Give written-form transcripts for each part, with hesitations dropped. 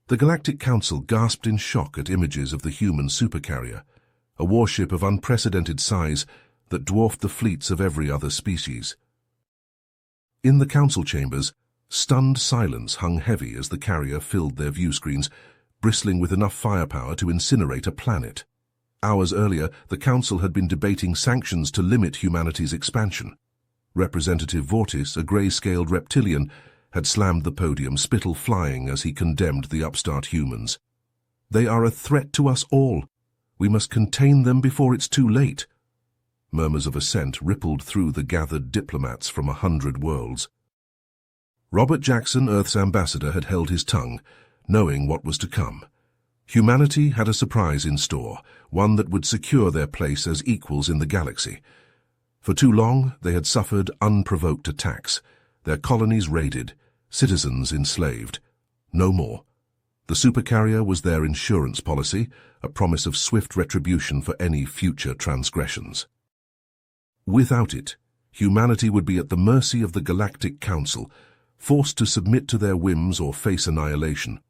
The Galactic Council gasped in shock at images of the human Supercarrier, a warship of unprecedented size that dwarfed the fleets of every other species. In the council chambers, stunned silence hung heavy as the carrier filled their view screens, bristling with enough firepower to incinerate a planet. Hours earlier, the council had been debating sanctions to limit humanity's expansion. Representative Vortis, a grey-scaled reptilian, had slammed the podium, spittle flying as he condemned the upstart humans. "They are a threat to us all. We must contain them before it's too late." Murmurs of assent rippled through the gathered diplomats from 100 worlds. Robert Jackson, Earth's ambassador, had held his tongue, knowing what was to come. Humanity had a surprise in store, one that would secure their place as equals in the galaxy. For too long, they had suffered unprovoked attacks, their colonies raided, citizens enslaved. No more. The Supercarrier was their insurance policy, a promise of swift retribution for any future transgressions. Without it, humanity would be at the mercy of the Galactic Council, forced to submit to their whims or face annihilation.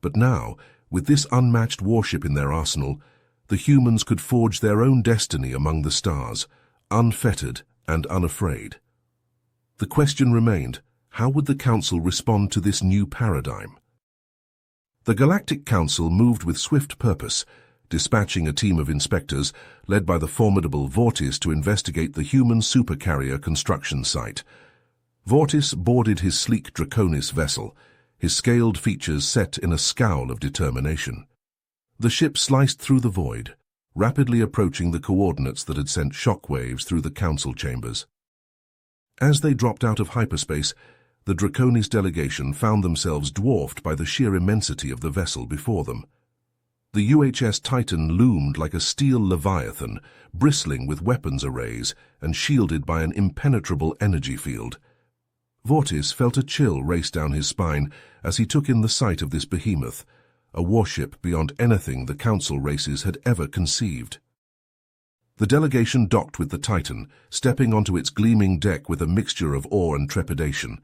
But now, with this unmatched warship in their arsenal, the humans could forge their own destiny among the stars, unfettered and unafraid. The question remained, how would the Council respond to this new paradigm? The Galactic Council moved with swift purpose, dispatching a team of inspectors led by the formidable Vortis to investigate the human Supercarrier construction site. Vortis boarded his sleek Draconis vessel, his scaled features set in a scowl of determination. The ship sliced through the void, rapidly approaching the coordinates that had sent shockwaves through the council chambers. As they dropped out of hyperspace, the Draconis delegation found themselves dwarfed by the sheer immensity of the vessel before them. The UHS Titan loomed like a steel leviathan, bristling with weapons arrays and shielded by an impenetrable energy field. Vortis felt a chill race down his spine as he took in the sight of this behemoth, a warship beyond anything the council races had ever conceived. The delegation docked with the Titan, stepping onto its gleaming deck with a mixture of awe and trepidation.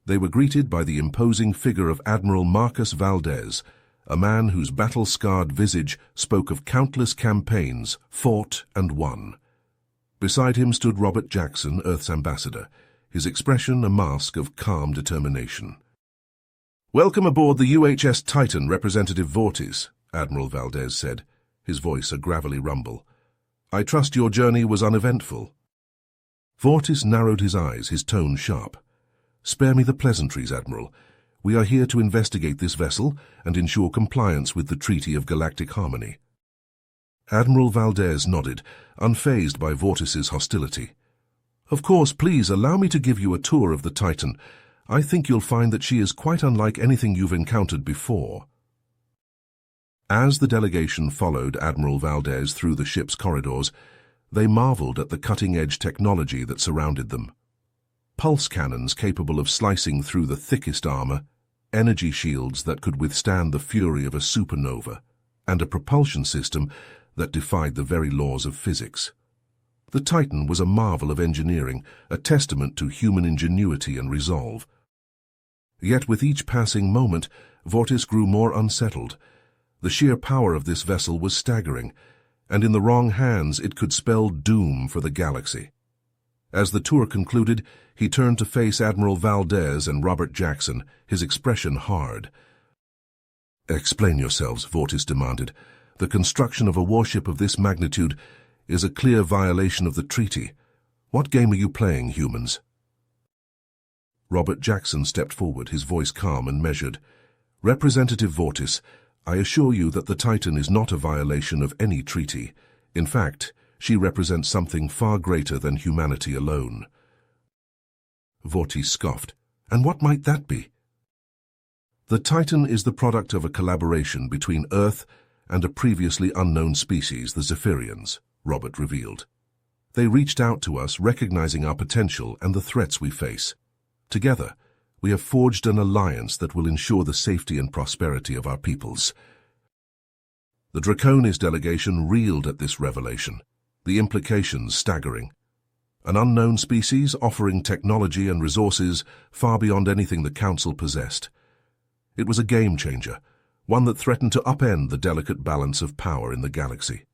They were greeted by the imposing figure of Admiral Marcus Valdez, a man whose battle-scarred visage spoke of countless campaigns fought and won. Beside him stood Robert Jackson, Earth's ambassador, his expression a mask of calm determination. "Welcome aboard the UHS Titan, Representative Vortis," Admiral Valdez said, his voice a gravelly rumble. "I trust your journey was uneventful." Vortis narrowed his eyes, his tone sharp. "Spare me the pleasantries, Admiral. We are here to investigate this vessel and ensure compliance with the Treaty of Galactic Harmony." Admiral Valdez nodded, unfazed by Vortis's hostility. "Of course, please allow me to give you a tour of the Titan. I think you'll find that she is quite unlike anything you've encountered before." As the delegation followed Admiral Valdez through the ship's corridors, they marveled at the cutting-edge technology that surrounded them. Pulse cannons capable of slicing through the thickest armor, energy shields that could withstand the fury of a supernova, and a propulsion system that defied the very laws of physics. The Titan was a marvel of engineering, a testament to human ingenuity and resolve. Yet with each passing moment, Vortis grew more unsettled. The sheer power of this vessel was staggering, and in the wrong hands it could spell doom for the galaxy. As the tour concluded, he turned to face Admiral Valdez and Robert Jackson, his expression hard. "Explain yourselves," Vortis demanded. "The construction of a warship of this magnitude is a clear violation of the treaty. What game are you playing, humans?" Robert Jackson stepped forward, his voice calm and measured. "Representative Vortis, I assure you that the Titan is not a violation of any treaty. In fact, she represents something far greater than humanity alone." Vortis scoffed. "And what might that be?" "The Titan is the product of a collaboration between Earth and a previously unknown species, the Zephyrians," Robert revealed. "They reached out to us, recognizing our potential and the threats we face. Together, we have forged an alliance that will ensure the safety and prosperity of our peoples." The Draconis delegation reeled at this revelation, the implications staggering. An unknown species offering technology and resources far beyond anything the Council possessed. It was a game-changer, one that threatened to upend the delicate balance of power in the galaxy.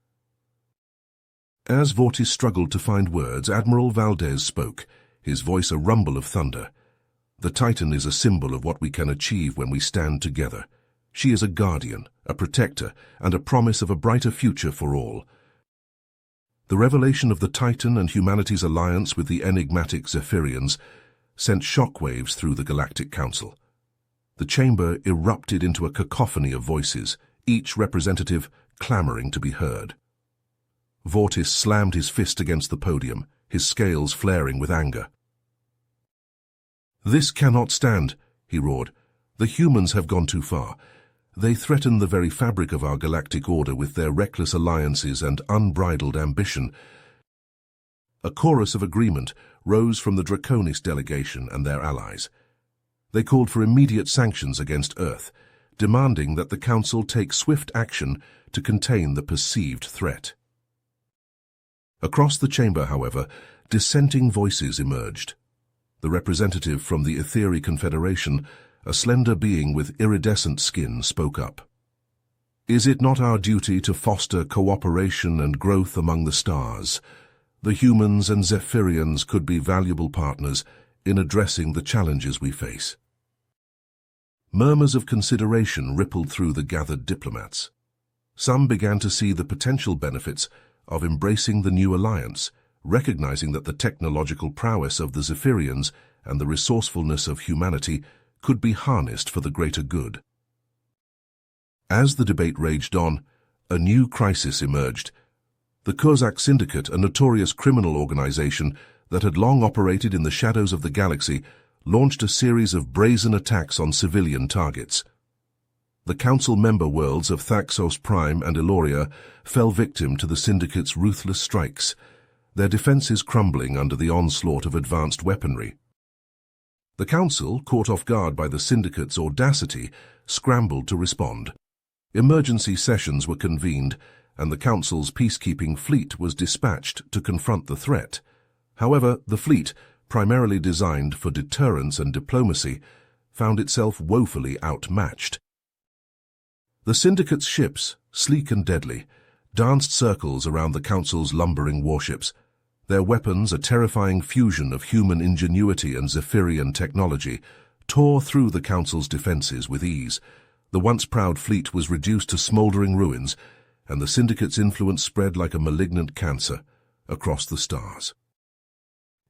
As Vortis struggled to find words, Admiral Valdez spoke, his voice a rumble of thunder. The Titan is a symbol of what we can achieve when we stand together. She is a guardian, a protector, and a promise of a brighter future for all. The revelation of the Titan and humanity's alliance with the enigmatic Zephyrians sent shockwaves through the Galactic Council. The chamber erupted into a cacophony of voices, each representative clamoring to be heard. Vortis slammed his fist against the podium, his scales flaring with anger. "This cannot stand," he roared. "The humans have gone too far. They threaten the very fabric of our galactic order with their reckless alliances and unbridled ambition." A chorus of agreement rose from the Draconis delegation and their allies. They called for immediate sanctions against Earth, demanding that the Council take swift action to contain the perceived threat. Across the chamber, however, dissenting voices emerged. The representative from the Etheri Confederation, a slender being with iridescent skin, spoke up. "Is it not our duty to foster cooperation and growth among the stars? The humans and Zephyrians could be valuable partners in addressing the challenges we face." Murmurs of consideration rippled through the gathered diplomats. Some began to see the potential benefits of embracing the new alliance, recognizing that the technological prowess of the Zephyrians and the resourcefulness of humanity could be harnessed for the greater good. As the debate raged on, a new crisis emerged. The Kozak Syndicate, a notorious criminal organization that had long operated in the shadows of the galaxy, launched a series of brazen attacks on civilian targets. The Council member worlds of Thaxos Prime and Eloria fell victim to the Syndicate's ruthless strikes, their defenses crumbling under the onslaught of advanced weaponry. The Council, caught off guard by the Syndicate's audacity, scrambled to respond. Emergency sessions were convened, and the Council's peacekeeping fleet was dispatched to confront the threat. However, the fleet, primarily designed for deterrence and diplomacy, found itself woefully outmatched. The Syndicate's ships, sleek and deadly, danced circles around the Council's lumbering warships, their weapons, a terrifying fusion of human ingenuity and Zephyrian technology, tore through the Council's defenses with ease. The once proud fleet was reduced to smoldering ruins, and the Syndicate's influence spread like a malignant cancer across the stars.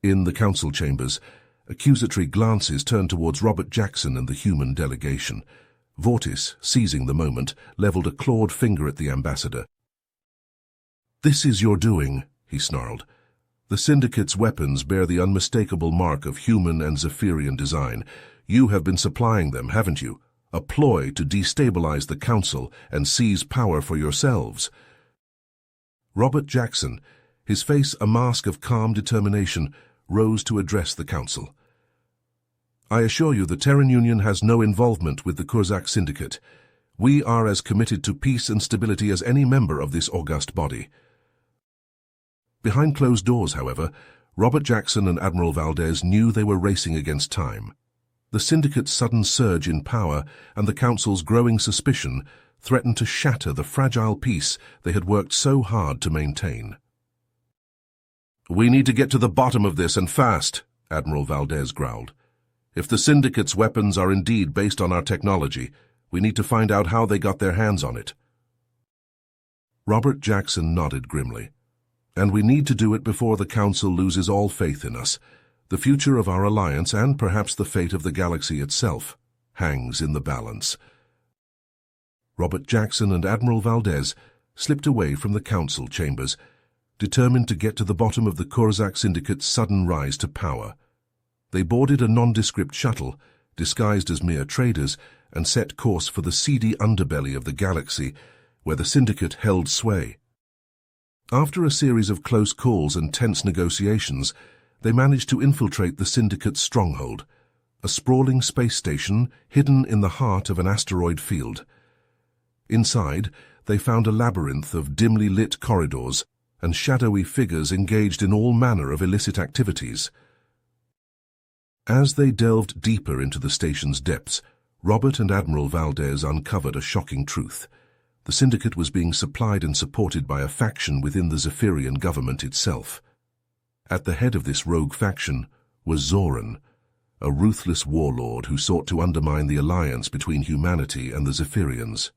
In the Council chambers, accusatory glances turned towards Robert Jackson and the human delegation. Vortis, seizing the moment, leveled a clawed finger at the ambassador. "This is your doing," he snarled. "The Syndicate's weapons bear the unmistakable mark of human and Zephyrian design. You have been supplying them, haven't you? A ploy to destabilize the Council and seize power for yourselves." Robert Jackson, his face a mask of calm determination, rose to address the Council. "I assure you the Terran Union has no involvement with the Kozak Syndicate. We are as committed to peace and stability as any member of this august body." Behind closed doors, however, Robert Jackson and Admiral Valdez knew they were racing against time. The Syndicate's sudden surge in power and the Council's growing suspicion threatened to shatter the fragile peace they had worked so hard to maintain. "We need to get to the bottom of this, and fast," Admiral Valdez growled. "If the Syndicate's weapons are indeed based on our technology, we need to find out how they got their hands on it." Robert Jackson nodded grimly. "And we need to do it before the Council loses all faith in us. The future of our alliance, and perhaps the fate of the galaxy itself, hangs in the balance." Robert Jackson and Admiral Valdez slipped away from the Council chambers, determined to get to the bottom of the Kozak Syndicate's sudden rise to power. They boarded a nondescript shuttle, disguised as mere traders, and set course for the seedy underbelly of the galaxy, where the Syndicate held sway. After a series of close calls and tense negotiations, they managed to infiltrate the Syndicate's stronghold, a sprawling space station hidden in the heart of an asteroid field. Inside, they found a labyrinth of dimly lit corridors and shadowy figures engaged in all manner of illicit activities. As they delved deeper into the station's depths, Robert and Admiral Valdez uncovered a shocking truth. The syndicate was being supplied and supported by a faction within the Zephyrian government itself. At the head of this rogue faction was Zoran, a ruthless warlord who sought to undermine the alliance between humanity and the Zephyrians.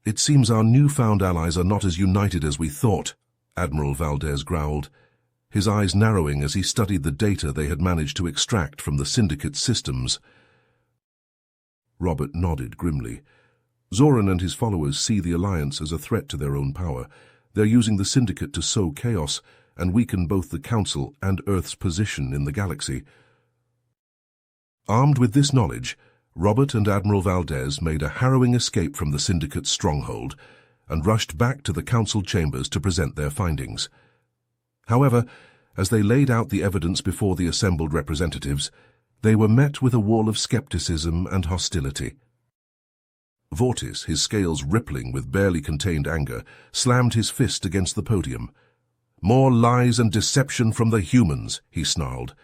"It seems our newfound allies are not as united as we thought," Admiral Valdez growled, his eyes narrowing as he studied the data they had managed to extract from the syndicate's systems. Robert nodded grimly. "Zoran and his followers see the alliance as a threat to their own power. They're using the syndicate to sow chaos and weaken both the Council and Earth's position in the galaxy." Armed with this knowledge, Robert and Admiral Valdez made a harrowing escape from the syndicate's stronghold and rushed back to the Council chambers to present their findings. However, as they laid out the evidence before the assembled representatives, they were met with a wall of skepticism and hostility. Vortis, his scales rippling with barely contained anger, slammed his fist against the podium. "More lies and deception from the humans," he snarled.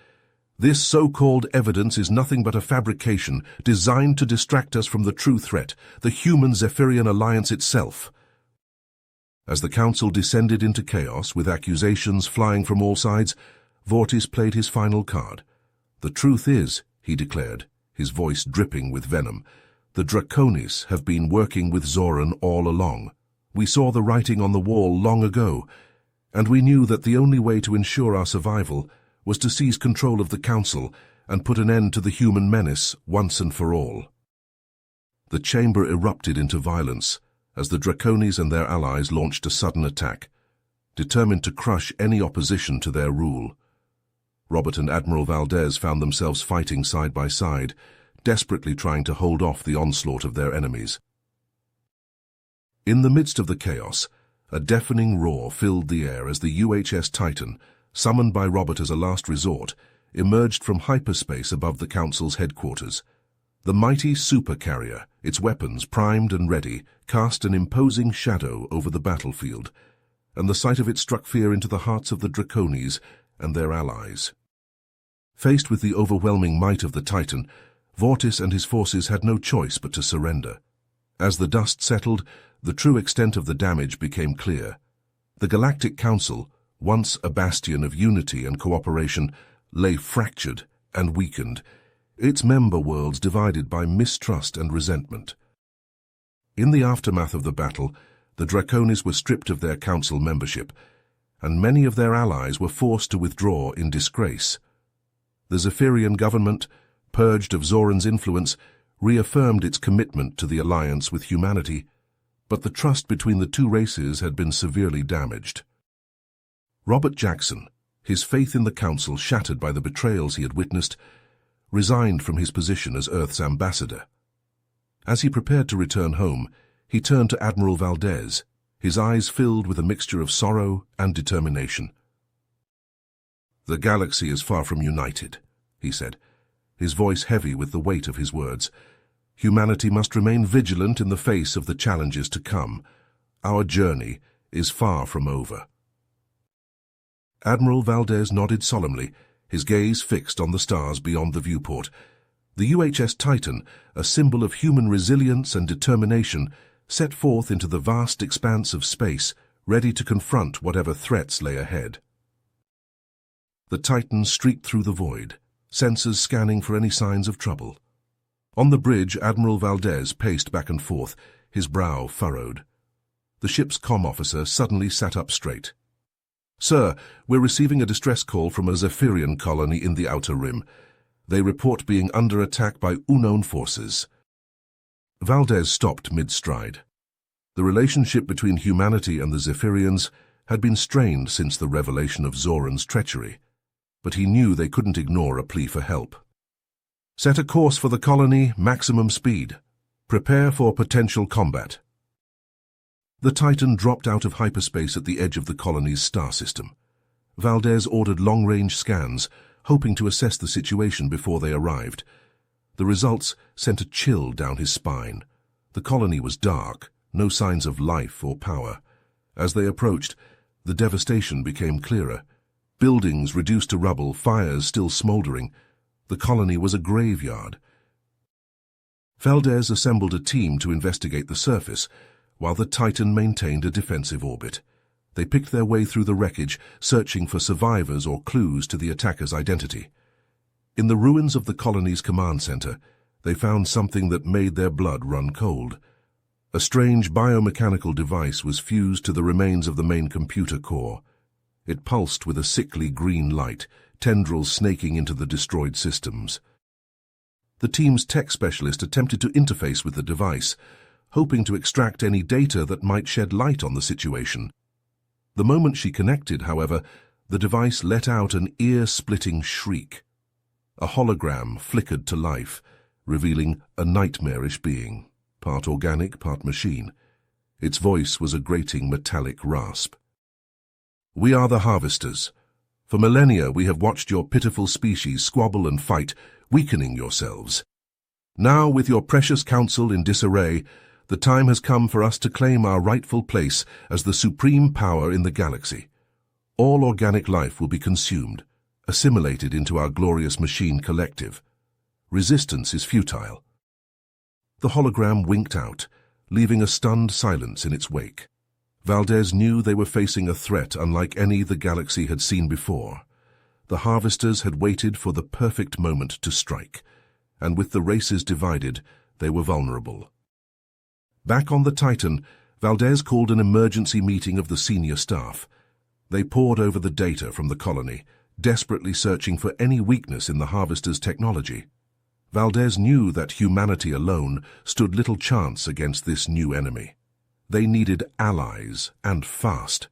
"This so-called evidence is nothing but a fabrication designed to distract us from the true threat, the human-Zephyrian alliance itself." As the Council descended into chaos with accusations flying from all sides, Vortis played his final card. "The truth is," he declared, his voice dripping with venom, "the Draconis have been working with Zoran all along. We saw the writing on the wall long ago, and we knew that the only way to ensure our survival was to seize control of the Council and put an end to the human menace once and for all." The chamber erupted into violence as the Draconis and their allies launched a sudden attack, determined to crush any opposition to their rule. Robert and Admiral Valdez found themselves fighting side by side, desperately trying to hold off the onslaught of their enemies. In the midst of the chaos, a deafening roar filled the air as the UHS Titan, summoned by Robert as a last resort, emerged from hyperspace above the Council's headquarters. The mighty Supercarrier, its weapons primed and ready, cast an imposing shadow over the battlefield, and the sight of it struck fear into the hearts of the Draconis and their allies. Faced with the overwhelming might of the Titan, Vortis and his forces had no choice but to surrender. As the dust settled, the true extent of the damage became clear. The Galactic Council, once a bastion of unity and cooperation, lay fractured and weakened, its member worlds divided by mistrust and resentment. In the aftermath of the battle, the Draconis were stripped of their Council membership, and many of their allies were forced to withdraw in disgrace. The Zephyrian government, purged of Zoran's influence, reaffirmed its commitment to the alliance with humanity, but the trust between the two races had been severely damaged. Robert Jackson, his faith in the Council shattered by the betrayals he had witnessed, resigned from his position as Earth's ambassador. As he prepared to return home, he turned to Admiral Valdez, his eyes filled with a mixture of sorrow and determination. "The galaxy is far from united," he said, his voice heavy with the weight of his words. "Humanity must remain vigilant in the face of the challenges to come. Our journey is far from over." Admiral Valdez nodded solemnly, his gaze fixed on the stars beyond the viewport. The UHS Titan, a symbol of human resilience and determination, set forth into the vast expanse of space, ready to confront whatever threats lay ahead. The Titan streaked through the void, sensors scanning for any signs of trouble. On the bridge, Admiral Valdez paced back and forth, his brow furrowed. The ship's comm officer suddenly sat up straight. "Sir, we're receiving a distress call from a Zephyrian colony in the Outer Rim. They report being under attack by unknown forces." Valdez stopped mid-stride. The relationship between humanity and the Zephyrians had been strained since the revelation of Zoran's treachery, but he knew they couldn't ignore a plea for help. "Set a course for the colony, maximum speed. Prepare for potential combat." The Titan dropped out of hyperspace at the edge of the colony's star system. Valdez ordered long-range scans, hoping to assess the situation before they arrived. The results sent a chill down his spine. The colony was dark, no signs of life or power. As they approached, the devastation became clearer. Buildings reduced to rubble, fires still smoldering. The colony was a graveyard. Valdez assembled a team to investigate the surface, while the Titan maintained a defensive orbit. They picked their way through the wreckage, searching for survivors or clues to the attacker's identity. In the ruins of the colony's command center, they found something that made their blood run cold. A strange biomechanical device was fused to the remains of the main computer core. It pulsed with a sickly green light, tendrils snaking into the destroyed systems. The team's tech specialist attempted to interface with the device, hoping to extract any data that might shed light on the situation. The moment she connected, however, the device let out an ear-splitting shriek. A hologram flickered to life, revealing a nightmarish being, part organic, part machine. Its voice was a grating metallic rasp. "We are the Harvesters. For millennia we have watched your pitiful species squabble and fight, weakening yourselves. Now, with your precious council in disarray, the time has come for us to claim our rightful place as the supreme power in the galaxy. All organic life will be consumed, assimilated into our glorious machine collective. Resistance is futile." The hologram winked out, leaving a stunned silence in its wake. Valdez knew they were facing a threat unlike any the galaxy had seen before. The Harvesters had waited for the perfect moment to strike, and with the races divided, they were vulnerable. Back on the Titan, Valdez called an emergency meeting of the senior staff. They pored over the data from the colony, desperately searching for any weakness in the Harvesters' technology. Valdez knew that humanity alone stood little chance against this new enemy. They needed allies, and fast.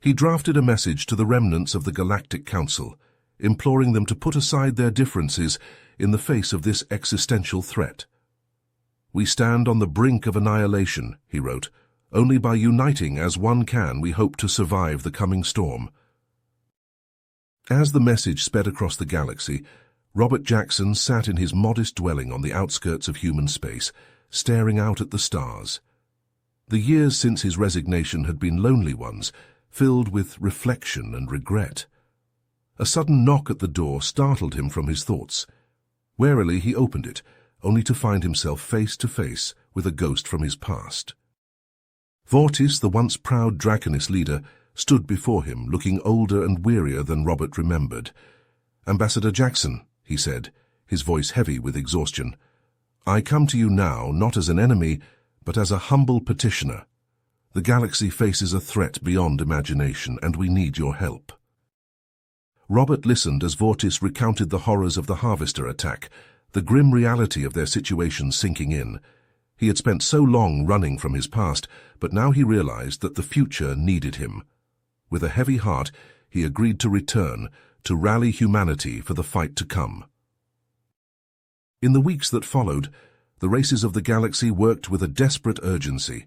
He drafted a message to the remnants of the Galactic Council, imploring them to put aside their differences in the face of this existential threat. "We stand on the brink of annihilation," he wrote. "Only by uniting as one can we hope to survive the coming storm." As the message sped across the galaxy, Robert Jackson sat in his modest dwelling on the outskirts of human space, staring out at the stars. The years since his resignation had been lonely ones, filled with reflection and regret. A sudden knock at the door startled him from his thoughts. Warily he opened it, only to find himself face to face with a ghost from his past. Vortis, the once proud Draconis leader, stood before him, looking older and wearier than Robert remembered. "Ambassador Jackson," he said, his voice heavy with exhaustion, "I come to you now not as an enemy, but as a humble petitioner. The galaxy faces a threat beyond imagination, and we need your help." Robert listened as Vortis recounted the horrors of the Harvester attack, the grim reality of their situation sinking in. He had spent so long running from his past, but now he realized that the future needed him. With a heavy heart, he agreed to return, to rally humanity for the fight to come. In the weeks that followed, the races of the galaxy worked with a desperate urgency.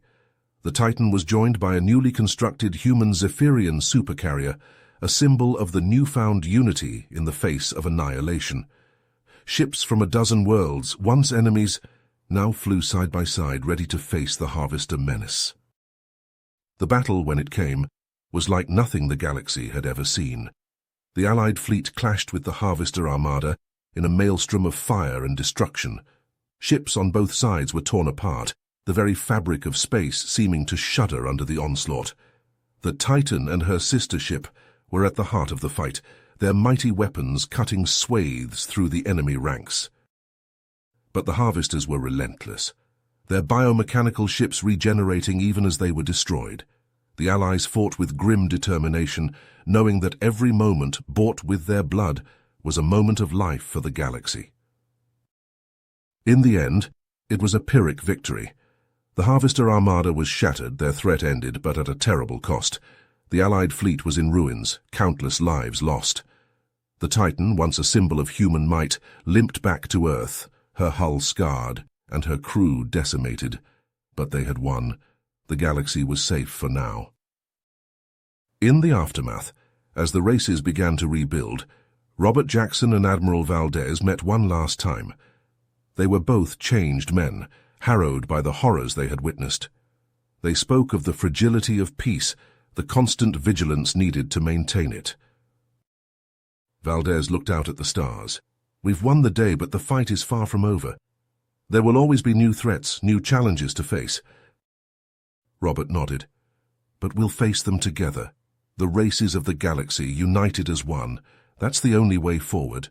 The Titan was joined by a newly constructed human Zephyrian supercarrier, a symbol of the newfound unity in the face of annihilation. Ships from a dozen worlds, once enemies, now flew side by side, ready to face the Harvester menace. The battle, when it came, was like nothing the galaxy had ever seen. The Allied fleet clashed with the Harvester armada in a maelstrom of fire and destruction. Ships on both sides were torn apart, the very fabric of space seeming to shudder under the onslaught. The Titan and her sister ship were at the heart of the fight, their mighty weapons cutting swathes through the enemy ranks. But the Harvesters were relentless, their biomechanical ships regenerating even as they were destroyed. The Allies fought with grim determination, knowing that every moment bought with their blood was a moment of life for the galaxy. In the end, it was a Pyrrhic victory. The Harvester armada was shattered, their threat ended, but at a terrible cost. The Allied fleet was in ruins, countless lives lost. The Titan, once a symbol of human might, limped back to Earth, her hull scarred and her crew decimated. But they had won. The galaxy was safe for now. In the aftermath, as the races began to rebuild, Robert Jackson and Admiral Valdez met one last time. They were both changed men, harrowed by the horrors they had witnessed. They spoke of the fragility of peace, the constant vigilance needed to maintain it. Valdez looked out at the stars. "We've won the day, but the fight is far from over. There will always be new threats, new challenges to face. Robert nodded. But we'll face them together. The races of the galaxy, united as one. That's the only way forward.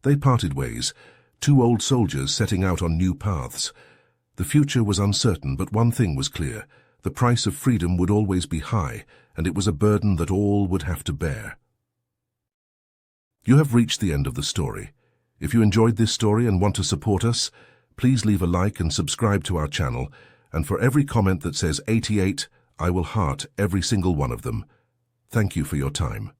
They parted ways, two old soldiers setting out on new paths. The future was uncertain, but one thing was clear. The price of freedom would always be high, and it was a burden that all would have to bear. You have reached the end of the story. If you enjoyed this story and want to support us, please leave a like and subscribe to our channel, and for every comment that says 88, I will heart every single one of them. Thank you for your time.